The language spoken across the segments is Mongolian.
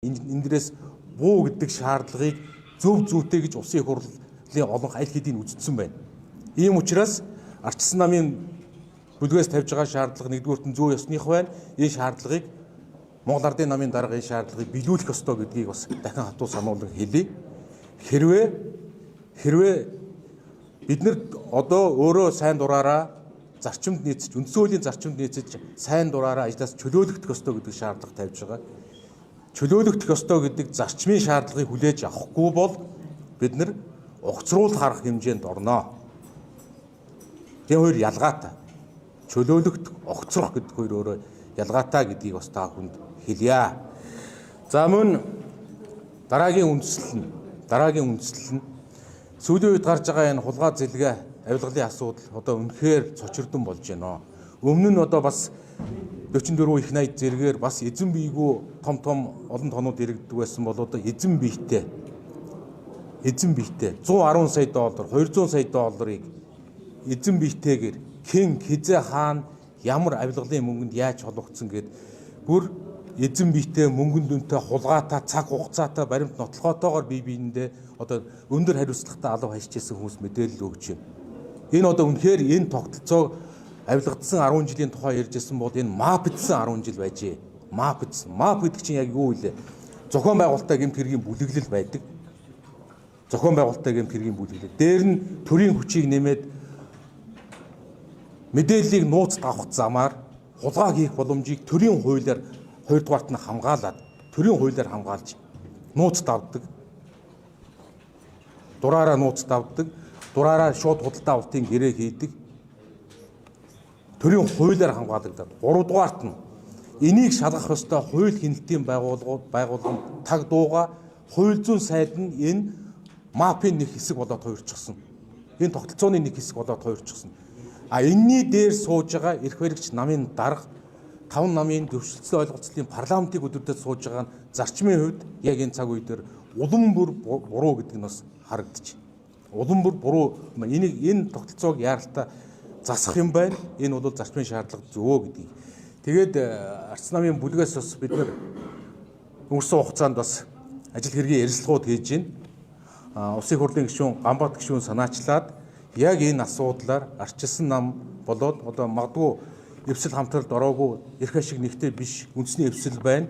Эндээс буу гэдэг шаардлагыг зөв зүйтэй гэж улсын их хурлын олон аль хэдийн үзсэн байна. Ийм учраас ардчилсан намын бүлгээс тавьж байгаа шаардлага нэгдүгээрт нь зүй ёсных байна. Энэ шаардлагыг Монгол Ардын намын дарга энэ шаардлагыг биелүүлэх ёстой гэдгийг бас дахин хатуу сануулга хэлье. Хэрвээ бид нар одоо өөрөө сайн дураараа зарчимд нийцэж, үндсэн хуулийн зарчимд нийцэж сайн дураараа ажлаас чөлөөлөгдөх ёстой гэдэг шаардлага тавьж байгаа. Чөлөөлөгдөх ёстой гэдэг зарчмын шаардлагыг хүлээж авахгүй бол бид нар угцруулах арга хэмжээнд орно. Тэгээ хоёр ялгаатай. Чөлөөлөгдөх, угцрах гэдэг хоёр өөрөө ялгаатай гэдгийг бас та бүхэнд хэлье. За мөн дараагийн үндэслэл нь сүүлийн үед гарч байгаа энэ хулгай зэлгээ авилгалын асуудал одоо үнэхээр цочирдон болж байна. Өмнө нь одоо бас 44 их 80 зэргээр бас эзэн биегүү том олон тонууд иргэдэг байсан бол одоо эзэн биетэй 110 сая доллар, 200 сая долларыг эзэн биетэйгээр хэн хизээ хаана ямар авилгалын мөнгөнд яаж холбогдсон гэд бүр эзэн биетэй мөнгөн дүнтэй хулгайтай цаг хугацаатай баримт нотлохоотойгоор бие биендээ одоо өндөр хариуцлагатай алав хашижсэн хүмүүс мэдээлэл өгч байна. Энэ одоо үнэхээр энэ тогтолцоо авилгадсан 10 жилийн тухай ярьжсэн бол энэ мапдсан 10 жил байжээ. Мап гэдэг чинь яг юу вэ? Зохион байгуулалттай гэмт хэргийн бүлэглэл байдаг. Зохион байгуулалттай гэмт хэргийн бүлэглэл. Дээр нь төрийн хүчийг нэмээд мэдээллийг нууцд авах замаар хулгай хийх боломжийг төрийн хуулиар хоёрдугаарт нь хамгаалаад төрийн хуулиар хамгаалж нууцд авдаг. Дураараа нууцд авдаг. Дураараа шууд худалдаа авалтын гэрээ хийдэг. Төрийн хуулиар хамгаалагдаад 3 дугаарт нь энийг шалгах ёстой хууль хяналтын байгууллагын таг дууга хууль зүйн сайд нь энэ мапын нэг хэсэг болоод хувирчихсан. Энэ тогтолцооны нэг хэсэг болоод хувирчихсан. Энэний дээр сууж байгаа эрх баригч намын дарга 5 намын дэвшилтсэн ойлголцлын парламентыг өдөртөд сууж байгаа нь зарчмын хувьд яг энэ цаг үе дээр улам бүр буруу гэдэг нь бас харагдчих. Улам бүр буруу энэ тогтолцоог яаралтай засах юм байна. Энэ бол зарчмын шаардлага зөвөө гэдгийг. Тэгээд ардчилсан намын бүлгээс бас бид нар өнгөрсөн хугацаанд бас ажил хэргийн ярилцлагууд хийж байна. Улсын их хурлын гишүүн Гамбат гишүүн санаачлаад яг энэ асуудлаар ардчилсан нам болоод одоо магадгүй эвсэл хамтралд ороогүй эрх ашиг нэгтэй биш үндэсний эвсэл байна.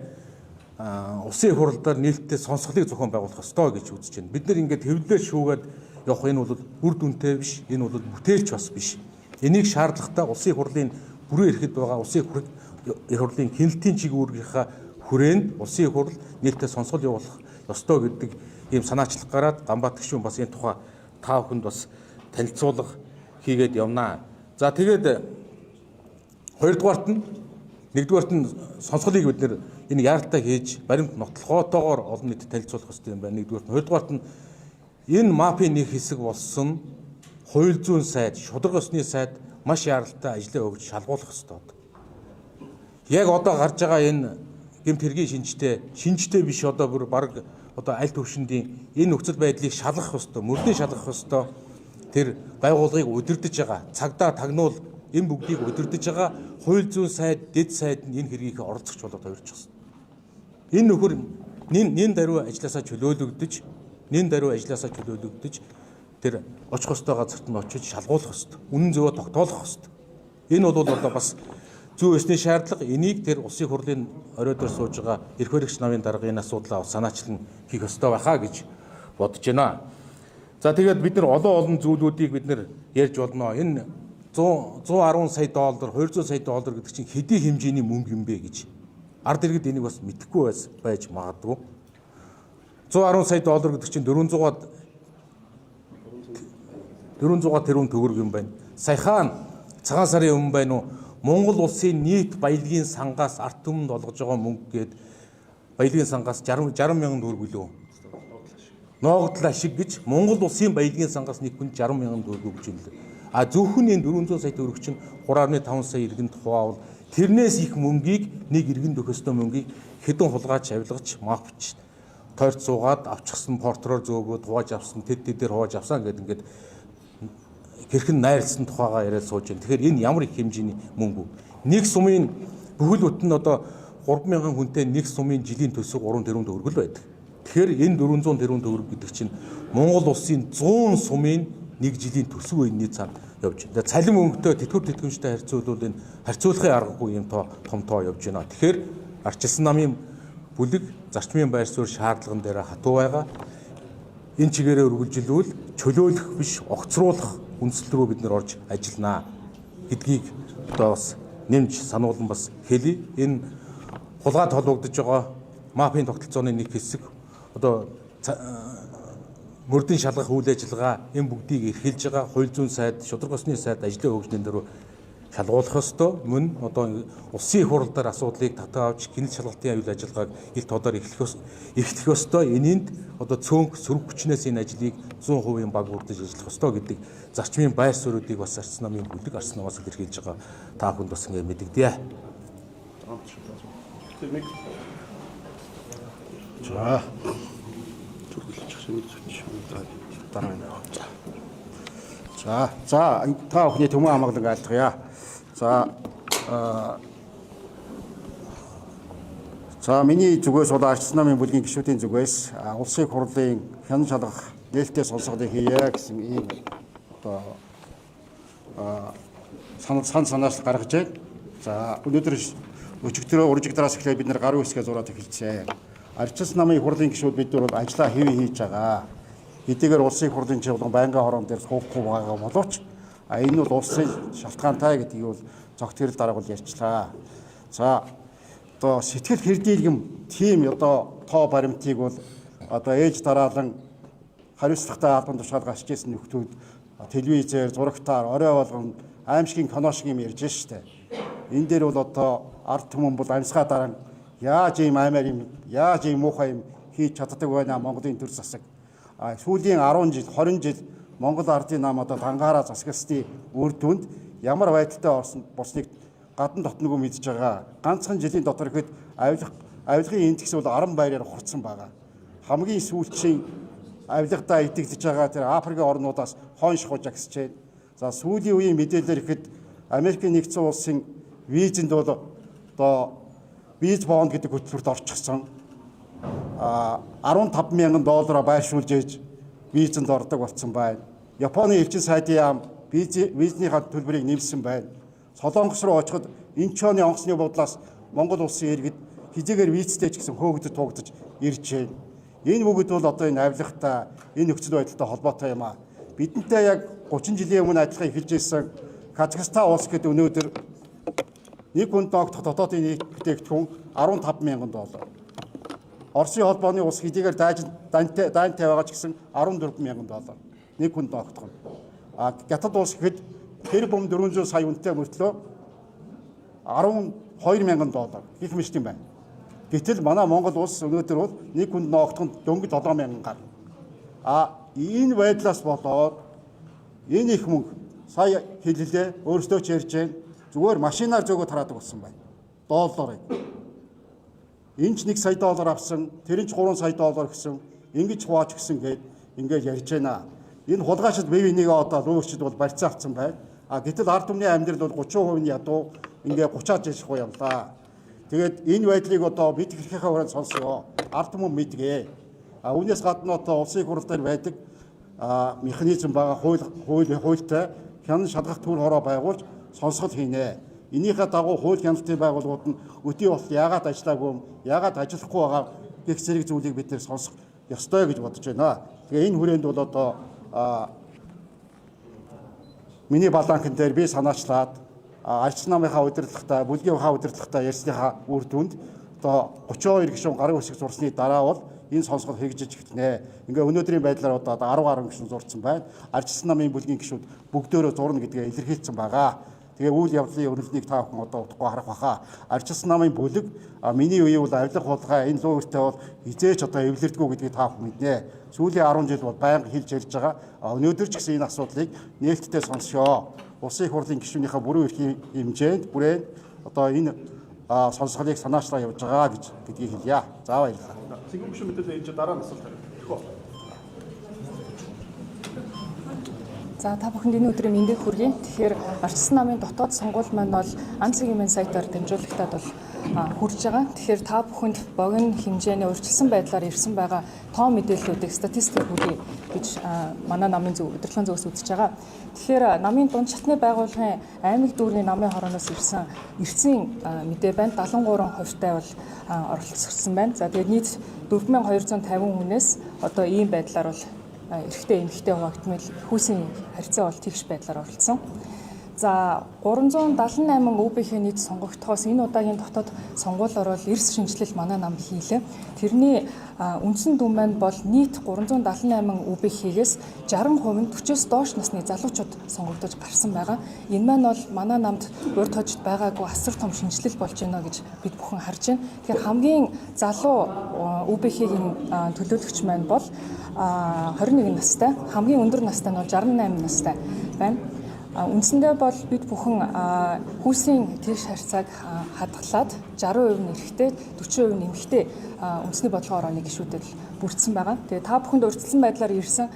Улсын их хурлаар нээлттэй сонсголыг зохион байгуулах ёстой гэж үзэж байна. Бид нар ингээд хэвлэлээр шүүгээд явах энэ бол үр дүнтэй биш. Энэ бол бүтээлч бас биш. Энийг шаардлагатай улсын их хурлын бүрэн эрхэд байгаа улсын их хурлын хяналтын чиглэлийнхаа хүрээнд улсын их хурл нээлттэй сонсгол явуулах ёстой гэдэг ийм санаачлах гараад Гамбат гишүүн бас энэ тухай та бүхэнд бас танилцуулга хийгээд явнаа. За тэгээд нэгдүгээрт нь сонсголыг бид нэр энэ яаралтай хийж баримт нотлохоотойгоор олон нийтэд танилцуулах ёстой юм байна. Нэгдүгээрт нь хоёрдугаарт нь энэ мапын нэг хэсэг болсон хууль зүйн сайд, шударга ёсны сайд маш яаралтай ажлаа өгч шалгуулах ёстой. Яг одоо гарч байгаа энэ гэмт хэргийн шинжтэй биш одоо бүр баг одоо аль төвшөндийн энэ нөхцөл байдлыг шалгах ёстой, мөрдөө шалгах ёстой. Тэр байгууллагыг удирдах байгаа, цагдаа тагнуул энэ бүгдийг удирдах байгаа хууль зүйн сайд, дэд сайд нь энэ хэргийг оролцогч болоод хувирчихсан. Энэ нөхөр нэн даруй ажилласаа чөлөөлөгдөж тэр очих ёстой газарт нь очиж шалгуулах ёстой. Үнэн зөвөө тогтоолох ёстой. Энэ бол одоо бас зүй ёсны шаардлага. Энийг тэр улсын хурлын орой дээр сууж байгаа эрх баригч намын дарга энэ асуудлаа санаачлан хийх ёстой байхаа гэж бодож байна. За тэгээд бид нар олон зүйлүүдийг бид нар ярьж болно. Энэ 110 сая доллар, 200 сая доллар гэдэг чинь хэдий хэмжээний мөнгө юм бэ гэж ард иргэд энийг бас мэдэхгүй байж магадгүй. 110 сая доллар гэдэг чинь 400 тэрбум төгрөг юм байна. Саяхан цагаан сарын өмнө байна уу? Монгол улсын нийт баялагын сангаас ард түмэнд олгож байгаа мөнгө гээд баялагын сангаас 60 мянган төгрөг үлээ. Ноогдол ашиг гэж Монгол улсын баялагын сангаас нэг хүн 60 мянган төгрөг өгч юм лээ. Зөвхөн энэ 400 сая төгрөг чинь 3.5 сая иргэнд хуваавал тэрнээс их мөнгийг нэг иргэнд өгөх ёстой мөнгийг хэдэн хулгайч авилгач мапч тойрч суугаад авчихсан портроор зөөгөөд хувааж авсан тэд дээр хувааж авсан гэдэг ингээд хэрхэн найрлсан тухайгаа яриад сууж байна. Тэгэхээр энэ ямар их хэмжээний мөнгө вэ? Нэг сумын бүхэл бүтэн одоо 3,000 хүнтэй нэг сумын жилийн төсөв 3 тэрбум төгрөг байдаг. Тэгэхээр энэ 400 тэрбум төгрөг гэдэг чинь Монгол улсын 100 сумын нэг жилийн төсөв үений цаана явж байна. Цалин мөнгөтэй тэтгэвэр тэтгэмжтэй харьцуулбал энэ харьцуулахын аргагүй юм том тоо явж байна. Тэгэхээр ардчилсан намын бүлэг зарчмын байр суурь шаардлаган дээр хатуу байгаа. Энэ чигээрээ үргэлжилвэл чөлөөлөх биш огцруулах үндсэл рүү бид нэр орж ажилланаа гэдгийг одоо бас нэмж сануулсан бас хэлье. Энэ хулгайд холбогдож байгаа мафийн тогтолцооны нэг хэсэг одоо мөрдийн шалгах үйл ажиллагаа энэ бүгдийг эрхэлж байгаа хууль зүйн сайд, шударга ёсны сайд ажлын хөгжлийн дээр шалгуулах ёстой. Мөн одоо улсын их хурал дээр асуудлыг татаа авч гинэл шалгалтын үйл ажиллагааг ил тодоор эхлэх ёстой. Энийнд одоо цөөнх сөрөг хүчнээс энэ ажлыг 100% баг бүрдэж ажиллах ёстой гэдэг зарчмын байр суурьдыг бас ардчилсан намын бүлэг ардчилсан намаас илэрхийлж байгаа та бүхэнд бас ингэ мэдэгдэе. За. За, та бүхний төмөн амгалан айлтгая. За, миний зүгээс бол ардчилсан намын бүлгийн гишүүдийн зүгээс улсын их хурлын хянан шалгах нээлттэй сонсголыг хийе гэсэн ийм одоо санаас гаргаж байна. За, өнөөдөр өчигдрөө уржигдраас эхлээд бид нэр гарын үсгээ зураад эхэлжээ. Ардчилсан намын их хурлын гишүүд бид нар бол ажиллаа хэвээ хийж байгаа. Хэдийгээр улсын их хурлын чиглэл байнгын хорон дээр суухгүй байгаа боловч энэ бол улсын шалтгаантай гэдгийг бол зогт хэрэг дараагүй ярьчлаа. За одоо сэтгэл хэрдийлгэм тийм одоо тоо баримтыг бол одоо ээж дараалан хариуцлагатай албан тушаал гарч ирсэн нөхдүүд телевизээр зурагтаар орой болгон аимшигын кино шиг юм ярьж штэ. Энэ дээр бол одоо ард түмэн бол амьсгаа дараа яаж ийм аймаар юм, яаж ийм муухай юм хийж чаддаг байна Монголын төр засаг. Сүүлийн 10 жил, 20 жил Монгол ардын нам одоо дангаараа засагласны үр дүнд ямар байдалтай болсныг гадна дотногоо мэдж байгаа. Ганцхан жилийн дотор ихэд авилгын индекс бол 10 баяраар хурцсан байгаа. Хамгийн сүүлчийн авилгадаа идэвхжиж байгаа тэр Африкийн орнуудаас хойш хужаагсж байна. За сүүлийн үеийн мэдээлэлээр ихэд Америкийн нэгдсэн улсын визэнд бол одоо виз бонд гэдэг хөтөлбөрт орчихсон. $15,000 байршуулж ээж визэнд ордог болсон байна. Японы элчин сайдын яам визний төлбөрийг нэмсэн байна. Солонгос руу очиход Инчоны онгоцны бодлоос Монгол улсын иргэд хизээгээр визтэй ч гэсэн хөөгдөж тугдаж ирж байна. Энэ бүгд бол одоо энэ авилгатай, энэ нөхцөл байдалтай холбоотой юм аа. Бидэнтэй яг 30 жилийн өмнө ажиллахаа эхэлж ирсэн Казахстан улс гэдэг өнөөдөр нэг хүнд ногдох дотоодын нийт бүтээгдэхүүн $15,000. Оросын холбооны улс хэдийгээр даантай байгаа ч гэсэн $14,000 нэг хүнд ногдох нь. Хятад улс гэхэд тэр бом 400 сая үнэтэй мөртлөө $12,000 гэх мэт юм байна. Гэтэл манай Монгол улс өнөөдөр бол нэг хүнд ногдоход дөнгөж $7,000 гарна. Энэ байдлаас болоод энэ их мөнгө сая хэллээ өөрсдөө ч ярьж байна. Зүгээр машинаар зөөгөө тараадаг болсон байна. Долларыг. Энэ ч $1 сая авсан, тэр нь ч $3 сая гэсэн, ингэж хувааж гисэн гээд ингээд ярьж байна. Энэ хулгайчид бие бинийгээ одоо луурчид бол барьцаа авсан байна. Гэтэл ард түмний амьдрал бол 30% нь ядуу ингээд 30-аад жишгүй юм да. Тэгээд энэ байдлыг одоо бид хэрхээ хүрээнд сонсгоо. Ард түмэн мэдгээ. Үүнээс гадна одоо улсын их хурал дээр байдаг механизм байгаа хуультай хянан шалгах төр хороо байгуулж сонсгол хийнэ. Энийхээ дагуу хууль хяналтын байгууллагууд нь өдий бол яагаад ажиллаагүй юм, яагаад ажиллахгүй байгаа гэх зэрэг зүйлийг бид нэр сонсох ёстой гэж бодож байна. Тэгээ энэ хүрээнд бол одоо миний баланкн дээр би санаачлаад ардчилсан намынхаа удирдлагатай, бүлгийнхаа удирдлагатай ярьсныхаа үр дүнд одоо 32 гишүүн гарын үсэг зурсны дараа бол энэ сонсгол хэрэгжиж эхэлнэ. Ингээ өнөөдрийн байдлаар одоо 10 гаруй гишүүн зурсан байна. Ардчилсан намын бүлгийн гишүүд бүгдөө зурна гэдгээ илэрхийлсэн байгаа. Тэгээ үйл явдлын өрнөлтийг та бүхэн одоо удахгүй харах баха. Ардчилсан намын бүлэг миний үеийн бол авилга хулгай энэ лууртай бол хизээч одоо эвлэрдэггүй гэдгийг та бүхэн мэднэ. Сүүлийн 10 жил бол байнга хэлж ярьж байгаа. Өнөөдөр ч гэсэн энэ асуудлыг нээлттэй сонсшоо. Улсын их хурлын гишүүнийхээ бүрэн эрхийн хэмжээнд бүрэн одоо энэ сонсголыг санаачлаа явж байгаа гэдгийг хэлье. За баярлалаа. Цэгийн гишүүн мэдээлэл энэ дараа нь асуулт тавина. За та бүхэнд энэ өдрийн мэндийг хүргэе. Тэгэхээр ардчилсан намын дотоод сонгуул маань бол ан цагийн мэн сайтаар дамжуулагтаад бол хүрж байгаа. Тэгэхээр та бүхэнд богино хэмжээний урьдчилсан байдлаар ирсэн байгаа тоо мэдээллүүдийг статистик хүргэе гэж манай намын удирдлагын зүгээс үзэж байгаа. Тэгэхээр намын дунд шатны байгууллагын аймаг дүүргийн намын хорооноос ирсэн эрцийн мэдээ байна. 73%-тай бол оролцсон байна. За тэгээд нийт 4250 хүнээс одоо ийм байдлаар бол эрэгтэй эмэгтэй хуваагдмал хүүсийн харьцаа бол тэгш байдлаар оролцсон. За 378 өвбийнхээ нийт сонгогдохоос энэ удаагийн дотоод сонгуулиор бол эрс шинжилэл манай нам хийлээ. Тэрний үндсэн дүн маань бол нийт 378 өвбийнхээс 60% нь 40-с доош насны залуучууд сонгогдож гарсан байгаа. Энэ маань бол манай намд урд хожид байгаагүй асар том шинжилэл болж байна гэж бид бүхэн харж байна. Тэгэхээр хамгийн залуу өвбийнхийн төлөөлөгч маань бол 21 настай, хамгийн өндөр настай нь бол 68 настай байна. Үндсэндээ бол бид бүхэн хүүсийн тэгш харьцааг хадгалаад 60% нь эрэгтэй, 40% нь эмэгтэй үндэсний бодлогоор оны гишүүдэд бүрдсэн байгаа. Тэгээ та бүхэнд урьдчилсан байдлаар ирсэн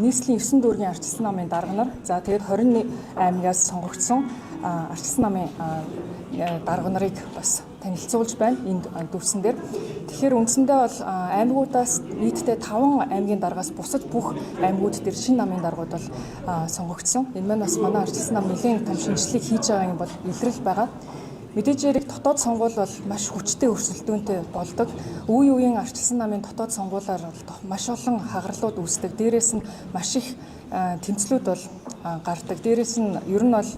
нийслэлийн 9 дүүргийн ардчилсан намын дарга нар, за тэгээд 21 аймагаас сонгогдсон ардчилсан намын дарга нарыг бас танилцуулж байна энд дүрсэн дээр. Тэгэхээр үндсэндээ бол аймагуудаас нийтдээ 5 аймгийн даргаас бусад бүх аймагууд дээр шинэ намын даргууд бол сонгогдсон. Энэ маань бас манай ардчилсан нам нэлийн том шинжилгээг хийж байгаа юм бол илрэл байгаа. Мэдээж хэрэг дотоод сонгуул бол маш хүчтэй өрсөлдөөнтэй болдог. Үе үеийн ардчилсан намын дотоод сонгуулиар маш олон хагарлууд үүсдэг. Дээрээс нь маш их тэмцлүүд бол гардаг. Дээрээс нь ер нь бол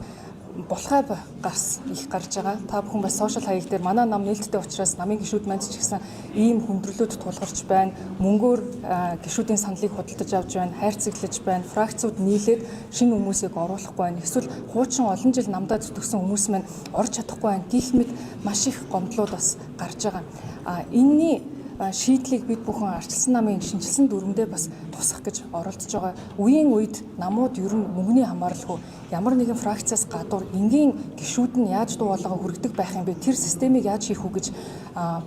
булхай гарс их гарч байгаа. Та бүхэн бас сошиал хаяг дээр манай нам нээлттэй учраас намын гишүүд манд ч гэсэн ийм хүндрэлүүд тулгарч байна. Мөнгөөр гишүүдийн саналыг худалдаж авч байна, хайрцаглаж байна, фракцууд нийлээд шинэ хүмүүсийг оруулахгүй байна. Эсвэл хуучин олон жил намдаа зүтгэсэн хүмүүс маань орж чадахгүй байна. Гэх мэт маш их гомдлууд бас гарч байгаа. Энэний шийдлийг бид бүхэн ардчилсан намын шинжилсэн дүрмдээ бас тусах гэж оролдож байгаа. Үеийн үед намууд ер нь мөнгөний хамааралгүй ямар нэгэн фракцаас гадуур энгийн гишүүд нь яаж дуу хоолойгоо хүргэдэг байх юм бэ? Тэр системийг яаж хийх үү гэж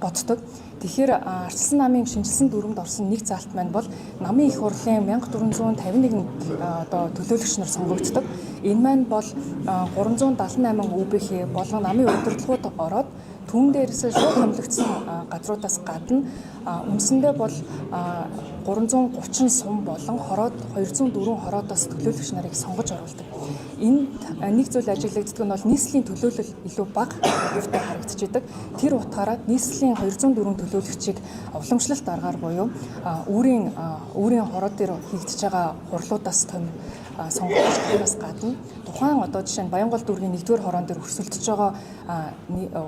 боддог. Тэгэхээр ардчилсан намын шинжилсэн дүрмд орсон нэг заалт маань бол намын их хурлын 1451 одоо төлөөлөгч нар сонгогддог. Энэ маань бол 378 өвбх болгон намын удирдлагууд ороод түүн дээрээс шууд хамлагдсан газруудаас гадна үндсэндээ бол 330 сум болон хороод 204 хороодоос төлөөлөгч нарыг сонгож оруулдаг. Энэ нэг зүйл ажиглагддаг нь бол нийслэлийн төлөөлөл илүү бага хувьтай харагдаж байдаг. Тэр утгаараа нийслэлийн 204 төлөөлөгчийг уламжлалт аргаар буюу өөрийн хороод дээр хийгдэж байгаа хурлуудаас том сонгогдож байгаас гадна тухайн одоо жишээ нь Баянгол дүүргийн 1-р хороон дээр өрсөлдөж байгаа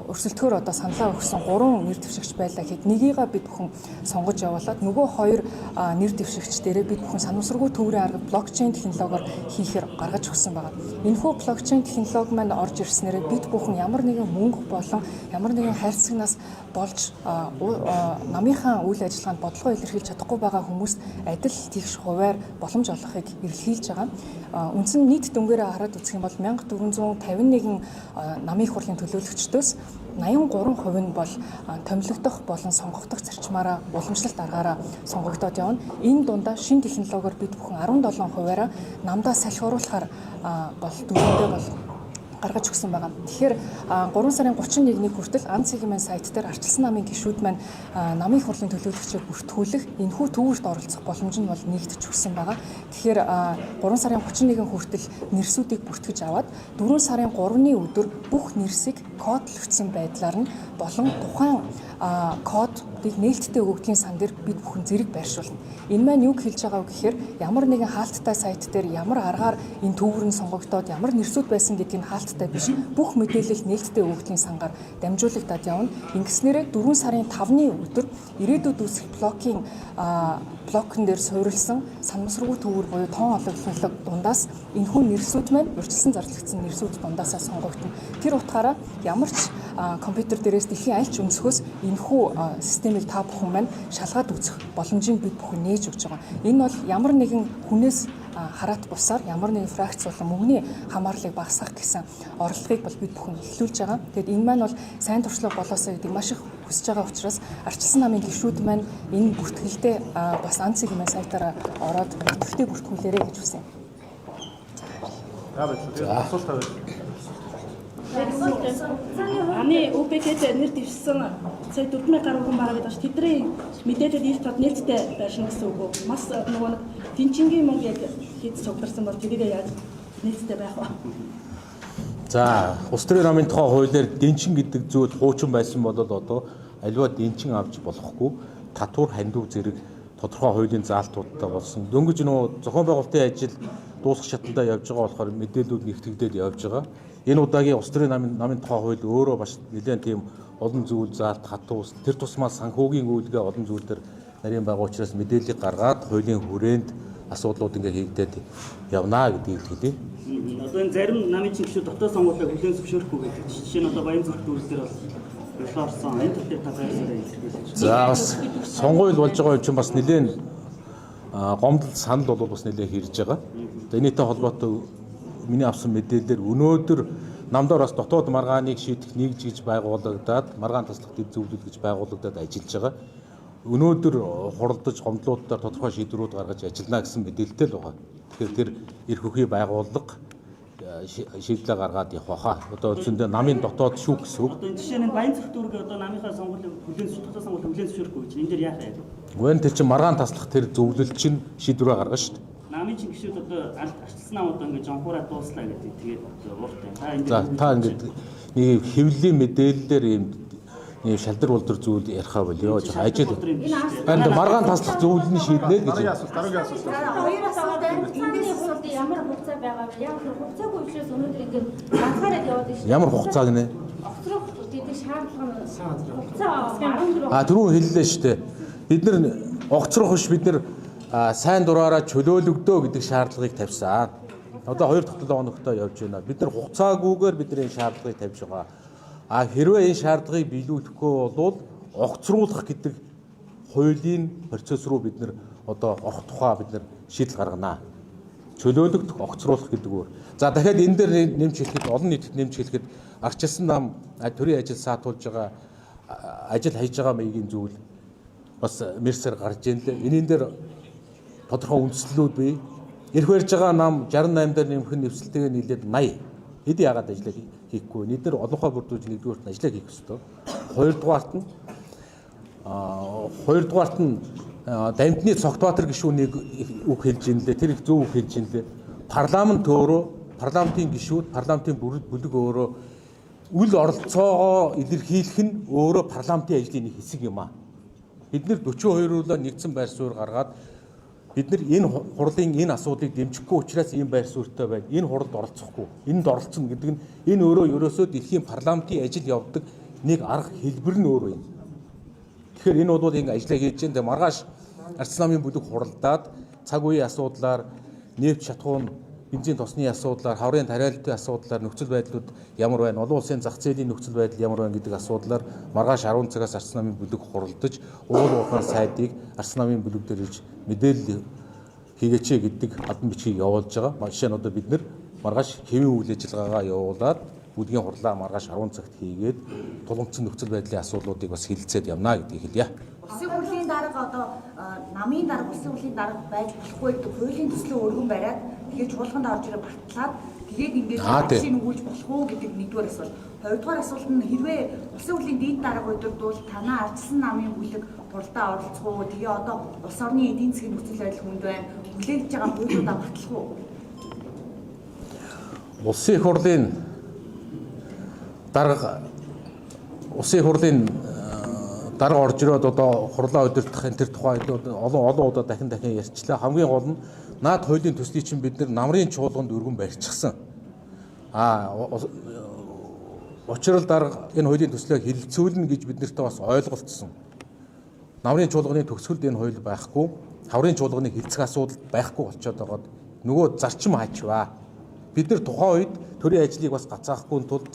өрсөлдөхөөр одоо саналаа өгсөн 3 нэр дэвшигч байлаа гэхэд нэгийгээ бид бүхэн сонгож явуулаад нөгөө 2 нэр дэвшигч дээрээ бид бүхэн санамсаргүй төврийн арга блокчейн технологиор хийхээр гаргаж өгсөн байгаа. Энэхүү блокчейн технологи маань орж ирснээр бид бүхэн ямар нэгэн мөнгө болон ямар нэгэн хайрцагнаас болж намынхаа үйл ажиллагаанд бодлого илэрхийлж чадахгүй байгаа хүмүүст адил тэгш хуваар боломж олгохыг эрэлхийлж байгаа. Үндсэн нийт дүнгээрээ хараад үзэх юм бол 1451 намын их хурлын төлөөлөгчдөөс 83% нь бол томилогдох болон сонгогдох зарчмаараа уламжлалт аргаараа сонгогдоод явна. Энэ дундаа шинэ технологиор бид бүхэн 17%-аараа намдаа салхи оруулахаар бол дүрмдээ бол гаргаж өгсөн байгаа. Тэгэхээр 3 сарын 31-ний хүртэл АНЦ-ийн сайт дээр ардчилсан намын гишүүд маань намын их хурлын төлөөлөгчийг бүртгүүлэх энэхүү төвөрт оролцох боломж нь бол нэгдэж өгсөн байгаа. Тэгэхээр 3 сарын 31 хүртэл нэрсүүдийг бүртгэж аваад 4 сарын 3-ны өдөр бүх нэрсийг кодлогдсон байдлаар нь болон тухайн кодыг нээлттэй өгөгдлийн сан дээр бид бүхэн зэрэг байршуулна. Энэ маань юу хэлж байгаа вэ гэхээр ямар нэгэн хаалттай сайт дээр ямар аргаар энэ төвөр нь сонгогдоод ямар нэрсүүд байсан гэдгийг хаалттай биш бүх мэдээлэл нээлттэй өгөгдлийн сангаар дамжуулагдаад явна. Ингэснээрээ 4 сарын 5-ны өдөр ирээдүйд үүсэх блокн дээр суурилсан санамсаргүй төвөр буюу тоон олонлог дундаас энэхүү нэрсүүд маань урьдчилсан зарлагдсан нэрсүүд дундаасаа сонгогдно. Тэр утгаараа ямар ч компьютер дээрээс дэлхийн аль ч өнцгөөс энэхүү системийг та бүхэн маань шалгаад үзэх боломжийг бид бүхэн нээж өгч байгаа. Энэ бол ямар нэгэн хүнээс хараат бусаар ямар нэгэн фракц болон мөнгөний хамаарлыг багасгах гэсэн орлогыг бол бид бүхэн эхлүүлж байгаа. Тэгэд энэ маань бол сайн туршлага болоосоо гэдэг маш их хүсэж байгаа учраас ардчилсан намын гишүүд маань энэ бүртгэлдээ бас АНЦ-ийн сайтаараа ороод идэвхтэй бүртгүүлээрэй гэж хүсэв. За баярлалаа. Асуулт тавьж. Аны УПК-д нэр дэвшсэн сая 4000 гаруй хүн байгаа гэдэг чинь тэдний мэдээлэл ил тод нээлттэй байшин гэсэн үг үү? Маш нөгөө нэг тэнцингийн мөнгө яг хэд цугларсан бол тэрийг яаж нээлттэй байх вэ? За, улс төрийн намын тухай хуулиар денчин гэдэг зүйл хуучин байсан бол одоо аливаа денчин авч болохгүй татвар хандив зэрэг тодорхой хуулийн заалтуудтай болсон. Дөнгөж нөө зохион байгуулалтын ажил дуусах шатндаа явж байгаа болохоор мэдээлүүд нэгтгэгдээд явж байгаа. Энэ удаагийн улс төрийн намын тухай хууль өөрөө бас нэлээд тийм олон зүйл заалт хатуус тэр тусмаа санхүүгийн үйлгээ олон зүйлээр нарийн байгаа учраас мэдээлэл гаргаад хуулийн хүрээнд асуудлууд ингээ хийгдээд явнаа гэдгийг хэлье. Одоо энэ зарим намын гишүүд дотоод сонгуулийг хүлээн зөвшөөрөхгүй гэдэг. Жишээ нь одоо Баян зүрх дүүрэлтээр бол Орсон энэ тал дээр та байрсараа илэрхийлж. За бас сонгуул болж байгаа юм чинь бас нэлээд гомдол санал бол бас нэлээд хэрж байгаа. Энэтэй холбоотой миний авсан мэдээлэлээр өнөөдөр намдаар бас дотоод маргааныг шийдэх нэгж гэж байгуулагдаад маргаан таслах дэд зөвлөл гэж байгуулагдаад ажиллаж байгаа. Өнөөдөр хуралдаж гомдлуудаар тодорхой шийдвэрүүд гаргаж ажиллана гэсэн мэдээлэлтэй л байгаа. Тэгэхээр тэр эрх үхий байгууллага шийдлээ гаргаад явах хаа. Одоо үндсэндээ намын дотоод шүүх гэсэн үг. Одоо энэ жишээ нь Баян зүрх дүүрэг одоо намынхаа сонгуулийн дотоод сонгуулийн хүлээн зөвшөөрөхгүй гэж. Энэ дээр яах вэ? Гүн тэр чинь маргаан таслах тэр зөвлөл чинь шийдвэрээ гаргана шүү дээ. Намын гишүүд одоо арчилсан намууд ингээд жонхураа дууслаа гэдэг. Тэгээд ууртай. Та энэ За та ингээд нэг хэвлэлийн мэдээллээр ийм нэг шалдар болдор зүйл ярихаа болёо. Ажил. Энд маргаан таслах зөвлөлний шийднэ гэж. Дараагийн асуулт. Хоёр асуулт эндээс асуулт ямар хугацаа байгаа вэ? Яг хугацаагүй учраас өнөөдөр ингээд ганцаараа яваад байна шүү. Ямар хугацааг нэ? Огцрох гэдэг шаардлага нь хугацаа 14 Түрүүн хэллээ шүү дээ. Бид нар огцрох биш бид нар сайн дураараа чөлөөлөгдөө гэдэг шаардлагыг тавьсан. Одоо 2 дахь 7 хоногтой явж байна. Бид нар хугацаагүйгээр бидний шаардлагыг тавьж байгаа. Хэрвээ энэ шаардлагыг биелүүлэхгүй бол огцруулах гэдэг хуулийн процесс руу бид нар одоо орох тухай бид нар шийдэл гарганаа. Чөлөөлөгдөх, огцруулах гэдэг өөр. За дахиад энэ дээр нэмж хэлэхэд олон нийтэд нэмж хэлэхэд арчилсан нам төрийн ажил саатуулж байгаа ажил хийж байгаа маягийн зүйл бас мерсээр гарч ийн лээ. Энийн дээр тодорхой үндслэлүүд бий. Ирэх барьж байгаа нам 68 дээр нэмэх нь нэвсэлтэйгээ нийлээд 80. Хэд яагаад ажиллаа хийхгүй. Нийт дээр олонхоо бүрдүүлж нэгдүгээрт нь ажиллаа хийх ёстой. Хоёрдугаарт нь Дамжны Цогтбаатар гишүүнийг үг хэлж ин лээ. Тэр их зөв үг хэлж ин лээ. Парламент өөрөө, парламентын гишүүд, парламентын бүлэг өөрөө үл оролцоогоо илэрхийлэх нь өөрөө парламентын ажлын нэг хэсэг юм аа. Бид нэр 42-уулаа нэгдсэн байр суурь гаргаад бид нар энэ хурлын энэ асуудлыг дэмжихгүй учраас ийм байр суурьтай байна. Энэ хуралд оролцохгүй. Энд оролцсон гэдэг нь энэ өөрөө ерөөсөө дэлхийн парламентын ажил явуулдаг нэг арга хэлбэр нь өөрөө юм. Тэгэхээр энэ бол ингэ ажиллаа хийж байгаа. Маргааш арчилсан намын бүлэг хуралдаад цаг үеийн асуудлаар, нефт шатхуун, бензин тосны асуудлаар, хаврын тариалалтын асуудлаар нөхцөл байдлууд ямар байна, олон улсын зах зээлийн нөхцөл байдал ямар байна гэдэг асуудлаар маргааш 10 цагаас арчилсан намын бүлэг хуралдаж уул уурхайн сайдыг арчилсан намын бүлэг дээр ирж мэдээлэл хийгээч гэдэг албан бичгийг явуулж байгаа. Жишээ нь одоо бид нэр маргааш хэвийн үйл ажиллагаагаа явуулаад бүлгийн хурлаа маргааш 10 цагт хийгээд тулгымцсан нөхцөл байдлын асуудлуудыг бас хэлэлцээд явна гэдгийг хэлье. Улсын хурлын дарга одоо намын дарга улсын хурлын дарга байж болохгүй гэдэг хуулийн төслөө өргөн бариад тэгээд чуулганд орж ирээ батлаад тэгээд ингээд машин өгүүлж болох уу гэдэг нэгдүгээр асуулт. Хоёрдугаар асуулт нь хэрвээ улсын хурлын дээд дарга удирдвал танаа арчилсан намын бүлэг хуралдаа оролцох уу? Тэгээ одоо улс орны эдийн засгийн нөхцөл байдал хүнд байна. Хүлээгдэж байгаа хуулиудаа батлах уу? Улсын хурлын дарга орж ирээд одоо хурлаа удирдах энэ тэр тухай олон удаа дахин ярьчлаа. Хамгийн гол нь наад хуулийн төслийг чинь бид намрын чуулганд өргөн барьчихсан. Учрал дарга энэ хуулийн төслийг хэлэлцүүлнэ гэж бид нарт бас ойлголцсон. Намрын чуулганы төгсгөлд энэ хууль байхгүй, хаврын чуулганы хэлцэх асуудал байхгүй болчиход байгаад нөгөө зарчим хаачваа. Бид нар тухайн үед төрийн ажлыг бас гацаахгүй тулд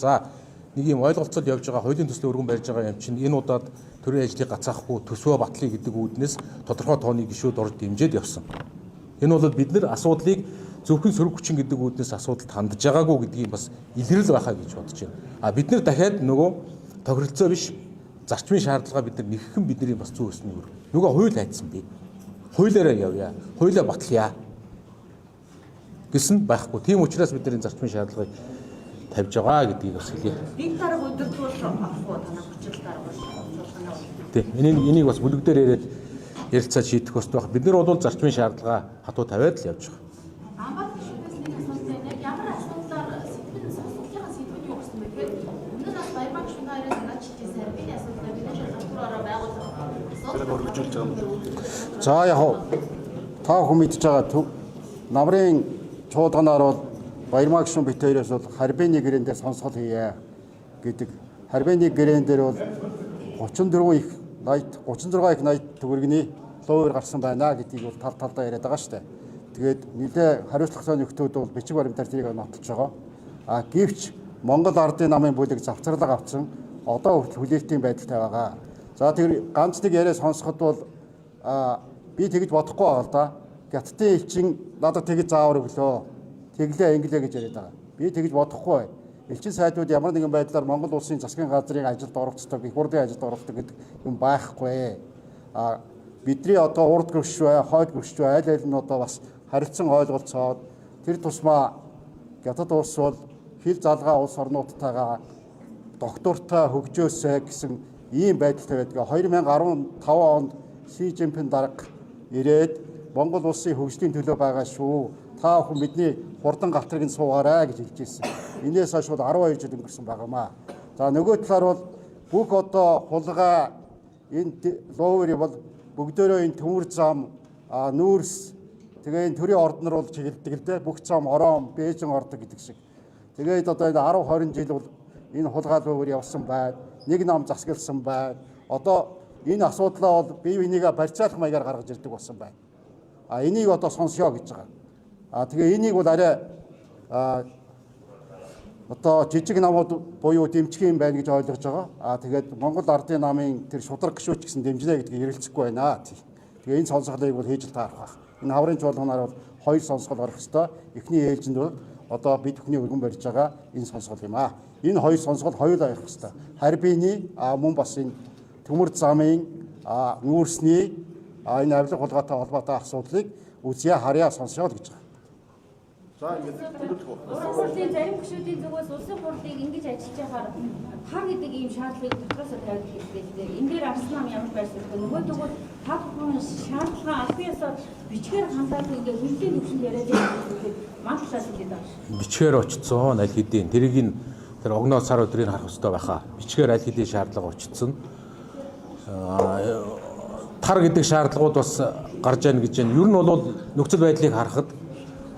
нэг юм ойлголцол явж байгаа хуулийн төслийн өргөн барьж байгаа юм чинь энэ удаад төрийн ажлыг гацаахгүй төсвөө батлая гэдэг үүднээс тодорхой тооны гишүүд орж дэмжиж явсан. Энэ бол бид нар асуудлыг зөвхөн сөрөг хүчин гэдэг үүднээс асуудалд хандж байгаагүй гэдгийг бас илрэл байхаа гэж бодож байна. Бид нар дахиад нөгөө тохиролцоо биш зарчмын шаардлага бид нар нэгхэн бидний бас зүй өсний өөр. Нөгөө хууль хайцсан би. Хуулиараа явъя. Хуулиа батлая гэсэн байхгүй. Тийм учраас бид нар энэ зарчмын шаардлагыг тавьж байгаа гэдгийг бас хэлье. Нэг дарга удирдвал авахгүй танаа хүчил дарга суулгана. Тийм. Энийг бас бүлэгдээр яриад ярилцаад шийдэх хэрэгтэй байна. Бид нар бол зарчмын шаардлага хатуу тавиад л явж байгаа. Амбат гишүүдээс нэг асуулт байна. Ямар асуудлаар сэтгэл сонсголтын сэдвүүд юу гэсэн бэ? Тэгэхээр өмнө нь бас баярмаг шунаа ирээд наад чижээс харбины асуудлаар бид нар татвараараа байгуулсан. За яг та бүхэн мэдж байгаа намрын чуулганаар бол Баярмаг шун бит хоёроос бол харбины гэрээн дээр сонсгол хийе гэдэг. Харбины гэрээн дээр бол 36 их 80 төгрөгийн луур гарсан байна гэдгийг бол тал талдаа яриад байгаа шүү дээ. Тэгээд нэлээ хариуцлагатай нөхдүүд бол бичиг баримтаар тэрийг нотолж байгаа. Гэвч Монгол Ардын намын бүлэг завцарлага авсан одоо хүртэл хүлээлтийн байдалтай байгаа. За тэр ганц нэг яриа сонсоход бол би тэгж бодохгүй байгаа л да. Гятадын элчин надад тэгж заавар өглөө. Тэглээ инглээ гэж яриад байгаа. Би тэгж бодохгүй. Элчин сайдууд ямар нэгэн байдлаар Монгол улсын засгийн газрын ажилд оролцдог, их хурлын ажилд оролцдог гэдэг юм байхгүй. Бидний одоо урд гөрш бай, хойд гөрш бай, аль аль нь одоо бас харилцан ойлголцоод тэр тусмаа Гятад улс бол хил залгаа улс орнуудтайгаа доктортой хөгжөөсэй гэсэн ийм байдалтай байдаг. 2015 онд Си Жинпин дарга ирээд Монгол улсын хөгжлийн төлөө байгаа шүү. Та бүхэн бидний хурдан гатрыг нь суугаарай гэж хэлж ирсэн. Инээс хойш бол 12 жил өнгөрсөн байгаамаа. За нөгөө талаар бол бүх одоо хулгай энэ лоовер бол бүгдөө энэ төмөр зам нүүрс тэгээ энэ төрийн орднор бол чиглэдэг л дээ. Бүх зам орон Бээжин ордог гэдэг шиг. Тэгээд одоо энэ 10 20 жил бол энэ хулгай лоовер явсан байна. Нэг нам засагласан байна. Одоо энэ асуудлаа бол бие бинийгээ барьцаалах маягаар гаргаж ирдэг болсон байна. Энийг одоо сонсё гэж байгаа. Тэгээ энийг бол арай одоо жижиг намууд буюу дэмжих юм байна гэж ойлгож байгаа. Тэгээд Монгол Ардын намын тэр шудраг гишүүч гэсэн дэмжлээ гэдгийг ярилцахгүй байна. Тэгээ энэ сонсголыг бол хийж л таарах байх. Энэ хаврын чуулганаар бол 2 сонсгол орох ёстой. Эхний ээлжинд бол одоо бид бүхний өргөн барьж байгаа энэ сонсгол юм аа. Энэ 2 сонсгол хоёулаа явах ёстой. Харбины мөн бас энэ төмөр замын нүүрсний энэ авилга хулгайтай холбоотой асуудлыг үзье харьяа сонсё л гэж байгаа. За ингэж Улсын зарим гишүүдийн зүгээс улсын хурлыг ингэж ажиллаж байхаар та гэдэг ийм шаардлагыг дотроосоо тавьж хэлдэг. Энэ дээр арсан нам ямар байсаар нөгөө тэгвэл та бүхэн шаардлага албан ёсоор бичгээр хандаад ингээд хүнлийн төвшөнд яриад байгаа маань тушаал хэлээд байгаа. Бичгээр очсон аль хэдийн тэрийг нь тэр огноо сар өдрийг харах хэрэгтэй байхаа. Бичгээр аль хэдийн шаардлага очсон. Тар гэдэг шаардлагууд бас гарч ийн гэж байна. Ер нь бол нөхцөл байдлыг харахад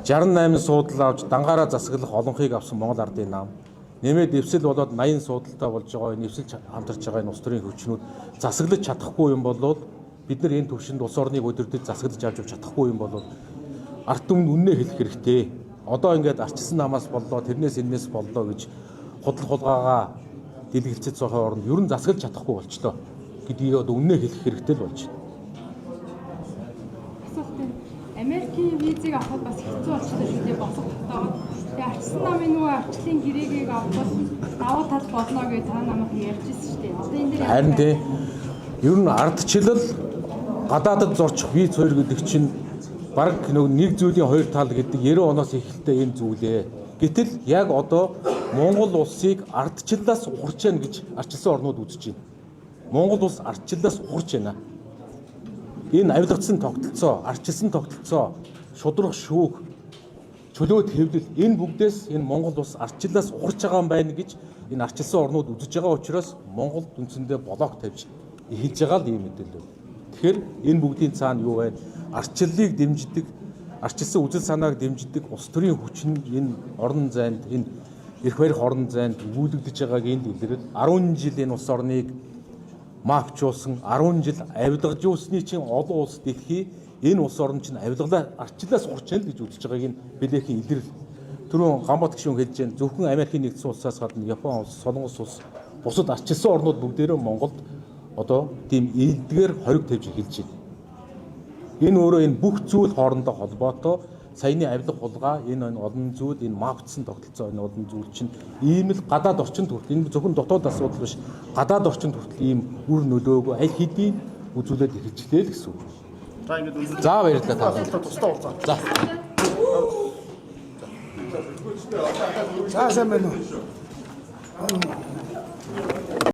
68 суудлаа авч дангаараа засаглах олонхийг авсан Монгол Ардын нам нэмээд эвсэл болоод 80 суудалтай болж байгаа энэ эвсэлж хамтарч байгаа энэ улс төрийн хүчнүүд засаглаж чадахгүй юм бол бид нар энэ төвшөнд улс орныг өдөртөж засаглаж авч чадахгүй юм бол ард түмэнд үннээ хэлэх хэрэгтэй. Одоо ингээд арчилсан намаас боллоо тэрнээс энэс боллоо гэж худал хулгайгаа дэлгэлцэж байгаа оронд ер нь засаглаж чадахгүй болчлоо гэдгийг одоо үннээ хэлэх хэрэгтэй л болж байна. Америкийн визийг авахд бас хэцүү болчихсон шүү дээ босох татаад. Тэгээ арчсан намын нөгөө арчлын гэрээгийг авах давуу тал болно гэж та намайг ярьж ирсэн шүү дээ. Одоо энэ дээр харин тийм ер нь ардчлал гадаадд зорчих виз 2 гэдэг чинь баг нэг зүйлийн 2 тал гэдэг 90 оноос эхэлтэй энэ зүйлээ. Гэтэл яг одоо Монгол улсыг ардчлалаас ухарч яана гэж арчилсан орнууд үзэж байна. Монгол улс ардчлалаас ухарч байна. Энэ авилгацсан тогтолцоо, арчилсан тогтолцоо, шудрах шүүх, чөлөөт хэвлэл энэ бүгдээс энэ Монгол улс арчилаас ухарч байгаа юм байна гэж энэ арчилсан орнууд үзэж байгаа учраас Монгол үндсэндээ блок тавьж эхэлж байгаа л юм мэдээлэл. Тэгэхээр энэ бүгдийн цаана юу вэ? Арчиллыг дэмждэг, арчилсан үзэл санааг дэмждэг улс төрийн хүч нь энэ орон зайд, энэ эрх барих орон зайд өгүүлэгдэж байгааг энд илэрэл 10 жил энэ улс орныг маавчулсан 10 жил авилгажуулсны чинь олон улс дэлхий энэ улс орн чинь авилгалаа арчлаас урчаал гэж үзэж байгааг нь билээхийн илэрэл. Түрүүн Гамбат гишүүн хэлж байна. Зөвхөн Америкийн нэгдсэн улсаас гадна Япон улс, Солонгос улс, бусад арчилсан орнууд бүгдээрээ Монголд одоо тийм элдгээр хориг тавьж эхэлж байна. Энэ өөрөө энэ бүх зүйл хоорондоо холбоотой саяны авилга хулгай энэ олон зүйл энэ маавцсан тогтолцоо энэ олон зүйл чинь ийм л гадаад орчинд хүртэл энэ зөвхөн дотоод асуудал биш гадаад орчинд хүртэл ийм үр нөлөөгөө аль хэдийн үзүүлээд ирчихлээ л гэсэн үг. За ингэж За баярлалаа та. тусдаа уулзаа. За. За сайн байна уу?